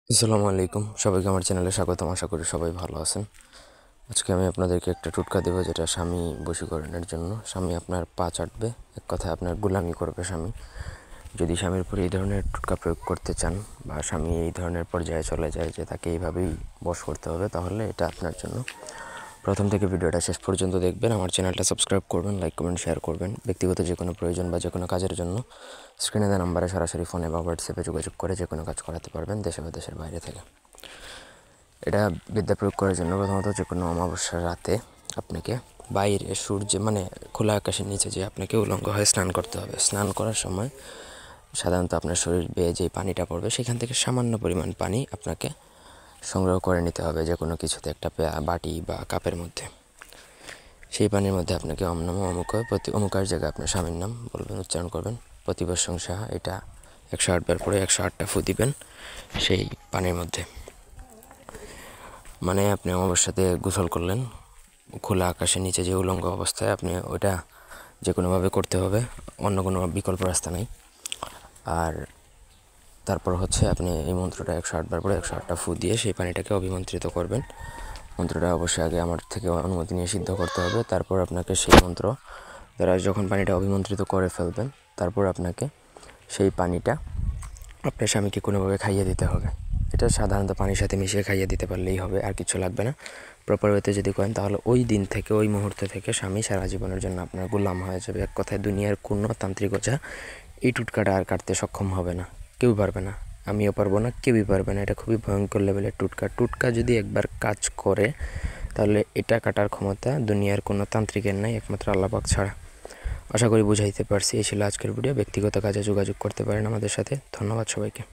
আসসালামু আলাইকুম, সবাইকে আমার চ্যানেলে স্বাগতম। আশা করি সবাই ভালো আছেন। আজকে আমি আপনাদেরকে একটা টোটকা দেবো, যেটা স্বামী বশীকরণের জন্য। স্বামী আপনার পা চাটবে, এক কথায় আপনার গোলামি করবে স্বামী। যদি স্বামীর উপরে এই ধরনের টোটকা প্রয়োগ করতে চান, বা স্বামী এই ধরনের পর্যায়ে চলে যায় যে তাকে এইভাবেই বশ করতে হবে, তাহলে এটা আপনার জন্য। প্রথম থেকে ভিডিওটা শেষ পর্যন্ত দেখবেন। আমার চ্যানেলটা সাবস্ক্রাইব করবেন, লাইক কমেন্ট শেয়ার করবেন। ব্যক্তিগত যে কোনো প্রয়োজন বা যে কোনো কাজের জন্য স্ক্রিনে দেওয়া নাম্বারে সরাসরি ফোনে বা হোয়াটসঅ্যাপে যোগাযোগ করে যে কোনো কাজ করাতে পারবেন, দেশে বা দেশের বাইরে থেকে। এটা বিদ্যা প্রয়োগ করার জন্য প্রথমত যে কোনো অমাবস্যার রাতে আপনাকে বাইরে সূর্যে খোলা আকাশের নিচে যে আপনাকে উলঙ্গ হয়ে স্নান করতে হবে। স্নান করার সময় সাধারণত আপনার শরীর বেয়ে যে পানিটা পড়বে, সেখান থেকে সামান্য পরিমাণ পানি আপনাকে সংগ্রহ করে নিতে হবে যে কোনো কিছুতে, একটা বাটি বা কাপের মধ্যে। সেই পানির মধ্যে আপনাকে ওম নমঃ অমুক অমুকার জায়গায় আপনার স্বামীর নাম বলবেন, উচ্চারণ করবেন। প্রতিবৎসং সাহা, এটা 108 বার পরে 108টা ফু দিবেন সেই পানির মধ্যে। আপনি অমাবস্যাতে গোসল করলেন, খোলা আকাশের নিচে যে উলঙ্গ অবস্থায়, আপনি ওইটা যে কোনোভাবে করতে হবে, অন্য কোনো বিকল্প রাস্তা নেই। আর তারপর হচ্ছে আপনি এই মন্ত্রটা 108 বার পরে 108টা ফু দিয়ে সেই পানিটাকে অভিমন্ত্রিত করবেন। মন্ত্রটা অবশ্যই আগে আমার থেকে অনুমতি নিয়ে সিদ্ধ করতে হবে। তারপর আপনাকে সেই মন্ত্র দ্বারা যখন পানিটা অভিমন্ত্রিত করে ফেলবেন, তারপর আপনাকে সেই পানিটা আপনার স্বামীকে কোনোভাবে খাইয়ে দিতে হবে। এটা সাধারণত পানির সাথে মিশিয়ে খাইয়ে দিতে পারলেই হবে, আর কিছু লাগবে না। প্রপার ওয়েতে যদি করেন, তাহলে ওই দিন থেকে, ওই মুহূর্ত থেকে স্বামী সারা জীবনের জন্য আপনার গোলাম হয়ে যাবে। এক কথায় দুনিয়ার কোনো তান্ত্রিক ওঝা এই টুটকাটা আর কাটতে সক্ষম হবে না। কেউ পারবে না, আমিও পারবো না, কেউই পারবে না। এটা খুবই ভয়ঙ্কর লেভেলের টুটকা যদি একবার কাজ করে, তাহলে এটা কাটার ক্ষমতা দুনিয়ার কোনো তান্ত্রিকের নাই, একমাত্র আল্লাহ পাক ছাড়া। আশা করি বুঝাইতে পারছি। এই ছিল আজকের ভিডিও। ব্যক্তিগত কাজে যোগাযোগ করতে পারেন আমাদের সাথে। ধন্যবাদ সবাইকে।